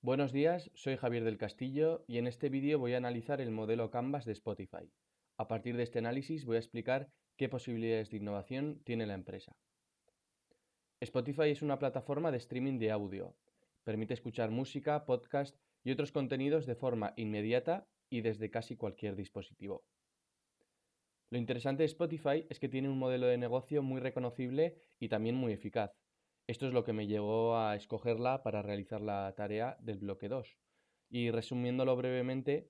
Buenos días, soy Javier del Castillo y en este vídeo voy a analizar el modelo Canvas de Spotify. A partir de este análisis voy a explicar qué posibilidades de innovación tiene la empresa. Spotify es una plataforma de streaming de audio. Permite escuchar música, podcast y otros contenidos de forma inmediata y desde casi cualquier dispositivo. Lo interesante de Spotify es que tiene un modelo de negocio muy reconocible y también muy eficaz. Esto es lo que me llevó a escogerla para realizar la tarea del bloque 2. Y resumiéndolo brevemente,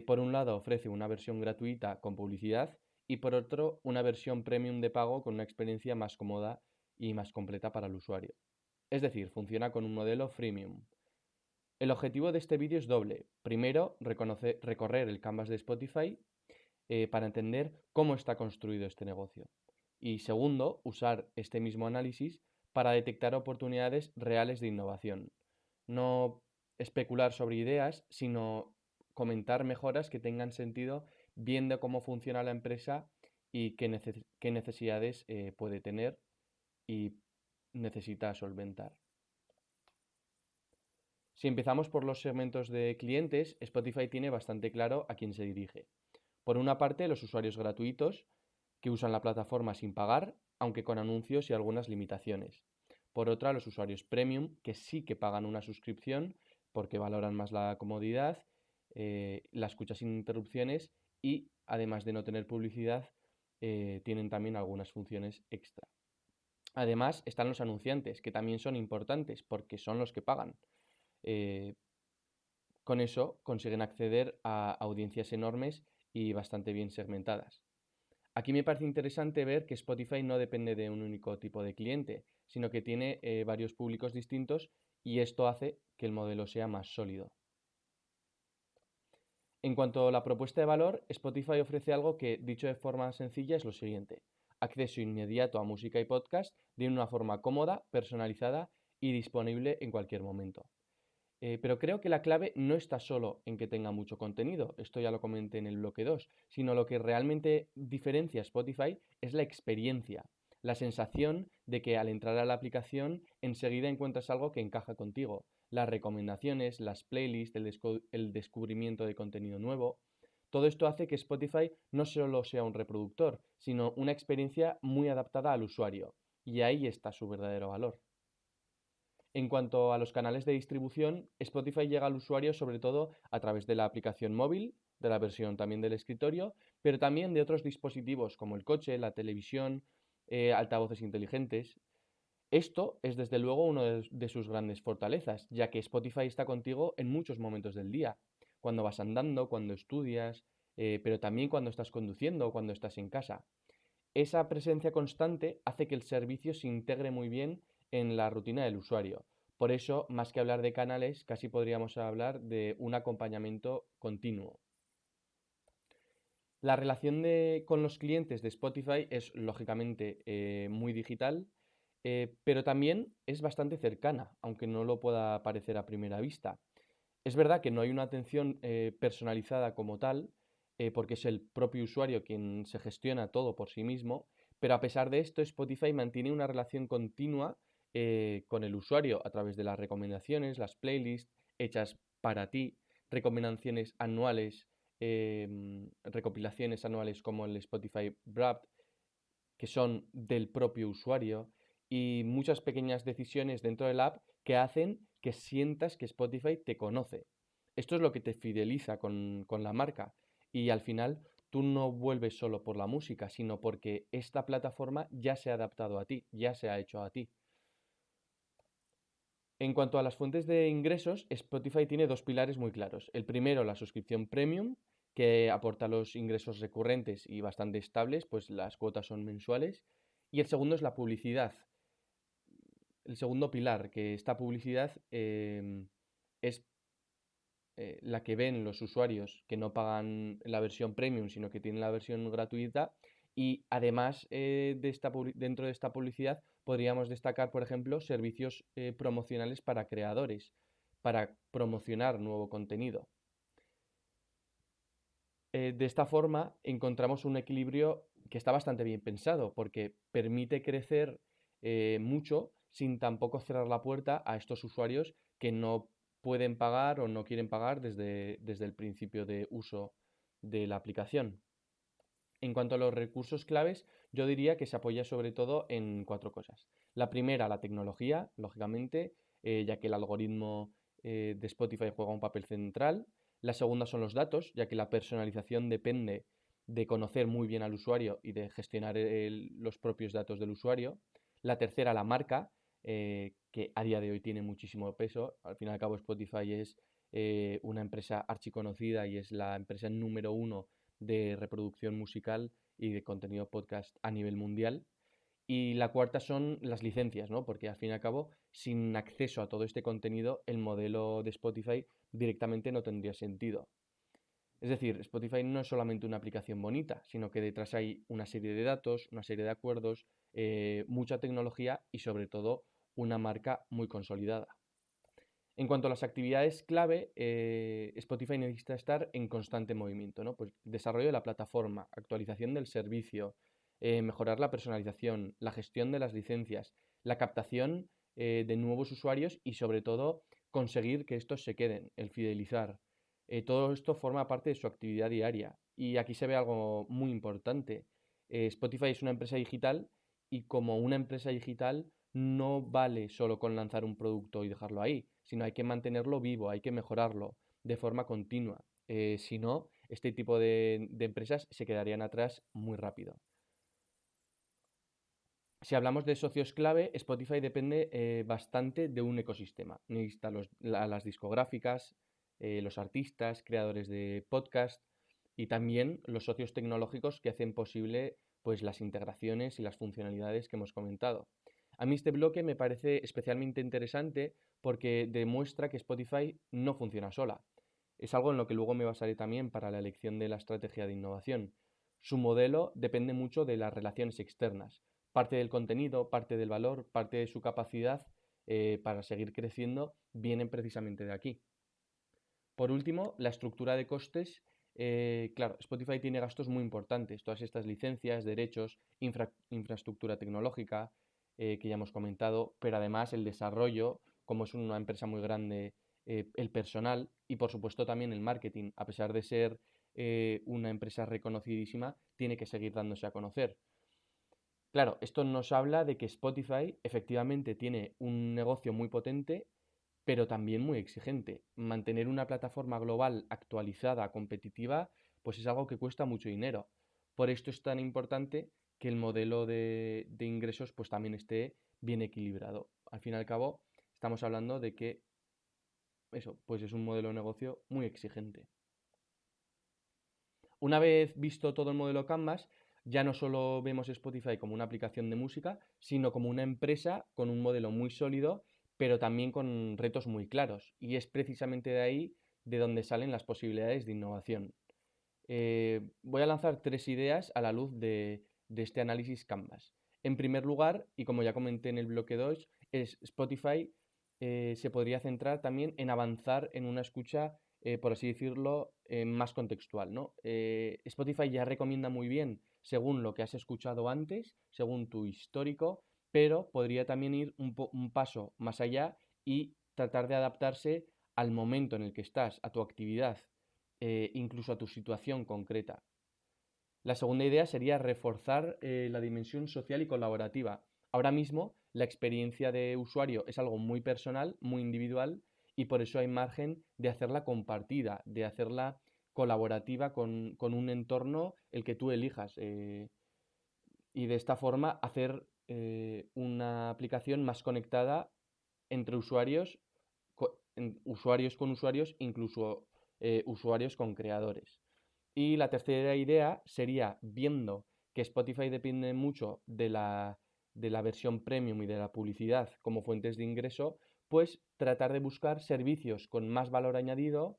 por un lado ofrece una versión gratuita con publicidad y por otro una versión premium de pago con una experiencia más cómoda y más completa para el usuario. Es decir, funciona con un modelo freemium. El objetivo de este vídeo es doble. Primero, recorrer el canvas de Spotify para entender cómo está construido este negocio. Y segundo, usar este mismo análisis para detectar oportunidades reales de innovación. No especular sobre ideas, sino comentar mejoras que tengan sentido viendo cómo funciona la empresa y qué necesidades puede tener y necesita solventar. Si empezamos por los segmentos de clientes, Spotify tiene bastante claro a quién se dirige. Por una parte, los usuarios gratuitos, que usan la plataforma sin pagar, aunque con anuncios y algunas limitaciones. Por otra, los usuarios premium, que sí que pagan una suscripción porque valoran más la comodidad, la escucha sin interrupciones y, además de no tener publicidad, tienen también algunas funciones extra. Además, están los anunciantes, que también son importantes porque son los que pagan. Eh, con eso consiguen acceder a audiencias enormes y bastante bien segmentadas. Aquí me parece interesante ver que Spotify no depende de un único tipo de cliente, sino que tiene varios públicos distintos y esto hace que el modelo sea más sólido. En cuanto a la propuesta de valor, Spotify ofrece algo que, dicho de forma sencilla, es lo siguiente: acceso inmediato a música y podcast de una forma cómoda, personalizada y disponible en cualquier momento. Pero creo que la clave no está solo en que tenga mucho contenido, esto ya lo comenté en el bloque 2, sino lo que realmente diferencia a Spotify es la experiencia, la sensación de que al entrar a la aplicación enseguida encuentras algo que encaja contigo, las recomendaciones, las playlists, el descubrimiento de contenido nuevo. Todo esto hace que Spotify no solo sea un reproductor, sino una experiencia muy adaptada al usuario, y ahí está su verdadero valor. En cuanto a los canales de distribución, Spotify llega al usuario sobre todo a través de la aplicación móvil, de la versión también del escritorio, pero también de otros dispositivos como el coche, la televisión, altavoces inteligentes. Esto es desde luego una de sus grandes fortalezas, ya que Spotify está contigo en muchos momentos del día, cuando vas andando, cuando estudias, pero también cuando estás conduciendo o cuando estás en casa. Esa presencia constante hace que el servicio se integre muy bien en la rutina del usuario. Por eso, más que hablar de canales, casi podríamos hablar de un acompañamiento continuo. La relación con los clientes de Spotify es lógicamente muy digital, pero también es bastante cercana, aunque no lo pueda parecer a primera vista. Es verdad que no hay una atención personalizada como tal, porque es el propio usuario quien se gestiona todo por sí mismo, pero a pesar de esto, Spotify mantiene una relación continua con el usuario a través de las recomendaciones, las playlists hechas para ti, recomendaciones anuales, recopilaciones anuales como el Spotify Wrapped, que son del propio usuario, y muchas pequeñas decisiones dentro del app que hacen que sientas que Spotify te conoce. Esto es lo que te fideliza con la marca y al final tú no vuelves solo por la música, sino porque esta plataforma ya se ha adaptado a ti, ya se ha hecho a ti. En cuanto a las fuentes de ingresos, Spotify tiene dos pilares muy claros. El primero, la suscripción premium, que aporta los ingresos recurrentes y bastante estables, pues las cuotas son mensuales. Y el segundo es la publicidad. El segundo pilar, que esta publicidad es la que ven los usuarios que no pagan la versión premium, sino que tienen la versión gratuita. Y además dentro de esta publicidad podríamos destacar, por ejemplo, servicios promocionales para creadores, para promocionar nuevo contenido. De esta forma encontramos un equilibrio que está bastante bien pensado, porque permite crecer mucho sin tampoco cerrar la puerta a estos usuarios que no pueden pagar o no quieren pagar desde el principio de uso de la aplicación. En cuanto a los recursos claves, yo diría que se apoya sobre todo en cuatro cosas. La primera, la tecnología, lógicamente, ya que el algoritmo de Spotify juega un papel central. La segunda son los datos, ya que la personalización depende de conocer muy bien al usuario y de gestionar los propios datos del usuario. La tercera, la marca, que a día de hoy tiene muchísimo peso. Al fin y al cabo, Spotify es una empresa archiconocida y es la empresa número uno de reproducción musical y de contenido podcast a nivel mundial. Y la cuarta son las licencias, ¿no? Porque al fin y al cabo, sin acceso a todo este contenido, el modelo de Spotify directamente no tendría sentido. Es decir, Spotify no es solamente una aplicación bonita, sino que detrás hay una serie de datos, una serie de acuerdos, mucha tecnología y sobre todo una marca muy consolidada. En cuanto a las actividades clave, Spotify necesita estar en constante movimiento, ¿no? Pues desarrollo de la plataforma, actualización del servicio, mejorar la personalización, la gestión de las licencias, la captación de nuevos usuarios y sobre todo conseguir que estos se queden, el fidelizar. Todo esto forma parte de su actividad diaria. Y aquí se ve algo muy importante. Spotify es una empresa digital y como una empresa digital no vale solo con lanzar un producto y dejarlo ahí, sino hay que mantenerlo vivo, hay que mejorarlo de forma continua. Si no, este tipo de empresas se quedarían atrás muy rápido. Si hablamos de socios clave, Spotify depende bastante de un ecosistema. Necesita las discográficas, los artistas, creadores de podcast y también los socios tecnológicos que hacen posible pues, las integraciones y las funcionalidades que hemos comentado. A mí este bloque me parece especialmente interesante porque demuestra que Spotify no funciona sola. Es algo en lo que luego me basaré también para la elección de la estrategia de innovación. Su modelo depende mucho de las relaciones externas. Parte del contenido, parte del valor, parte de su capacidad para seguir creciendo vienen precisamente de aquí. Por último, la estructura de costes. Claro, Spotify tiene gastos muy importantes, todas estas licencias, derechos, infraestructura tecnológica, que ya hemos comentado, pero además el desarrollo, como es una empresa muy grande, el personal y por supuesto también el marketing, a pesar de ser una empresa reconocidísima, tiene que seguir dándose a conocer. Claro, esto nos habla de que Spotify efectivamente tiene un negocio muy potente, pero también muy exigente. Mantener una plataforma global actualizada, competitiva, pues es algo que cuesta mucho dinero. Por esto es tan importante que el modelo de ingresos pues también esté bien equilibrado. Al fin y al cabo, estamos hablando de que eso, pues es un modelo de negocio muy exigente. Una vez visto todo el modelo Canvas, ya no solo vemos Spotify como una aplicación de música, sino como una empresa con un modelo muy sólido, pero también con retos muy claros. Y es precisamente de ahí de donde salen las posibilidades de innovación. Voy a lanzar tres ideas a la luz de este análisis Canvas. En primer lugar, y como ya comenté en el bloque 2, es Spotify se podría centrar también en avanzar en una escucha, por así decirlo, más contextual, ¿no? Spotify ya recomienda muy bien según lo que has escuchado antes, según tu histórico, pero podría también ir un paso más allá y tratar de adaptarse al momento en el que estás, a tu actividad, incluso a tu situación concreta. La segunda idea sería reforzar la dimensión social y colaborativa. Ahora mismo la experiencia de usuario es algo muy personal, muy individual y por eso hay margen de hacerla compartida, de hacerla colaborativa con un entorno el que tú elijas y de esta forma hacer una aplicación más conectada entre usuarios, usuarios con usuarios, incluso usuarios con creadores. Y la tercera idea sería, viendo que Spotify depende mucho de la versión premium y de la publicidad como fuentes de ingreso, pues tratar de buscar servicios con más valor añadido,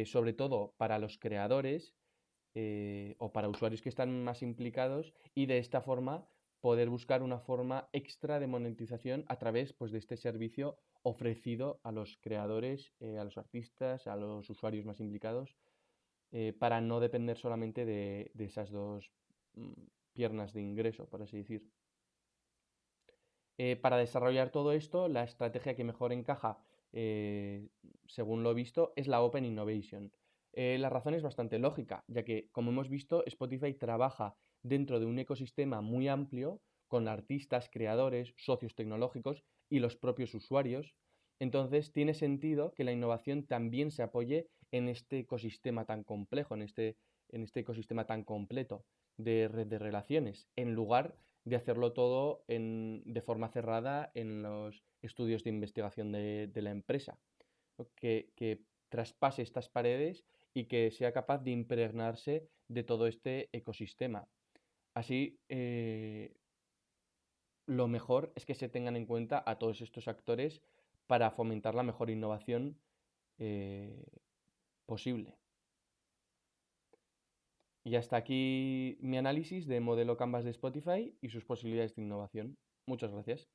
sobre todo para los creadores o para usuarios que están más implicados y de esta forma poder buscar una forma extra de monetización a través pues, de este servicio ofrecido a los creadores, a los artistas, a los usuarios más implicados para no depender solamente de esas dos mm, piernas de ingreso, por así decir. Para desarrollar todo esto, la estrategia que mejor encaja eh, según lo he visto, es la Open Innovation. La razón es bastante lógica, ya que, como hemos visto, Spotify trabaja dentro de un ecosistema muy amplio con artistas, creadores, socios tecnológicos y los propios usuarios. Entonces, tiene sentido que la innovación también se apoye en este ecosistema tan complejo, en este ecosistema tan completo de red de relaciones, en lugar de hacerlo todo de forma cerrada en los estudios de investigación de la empresa, ¿no? Que traspase estas paredes y que sea capaz de impregnarse de todo este ecosistema. Así, lo mejor es que se tengan en cuenta a todos estos actores para fomentar la mejor innovación eh, posible. Y hasta aquí mi análisis de modelo Canvas de Spotify y sus posibilidades de innovación. Muchas gracias.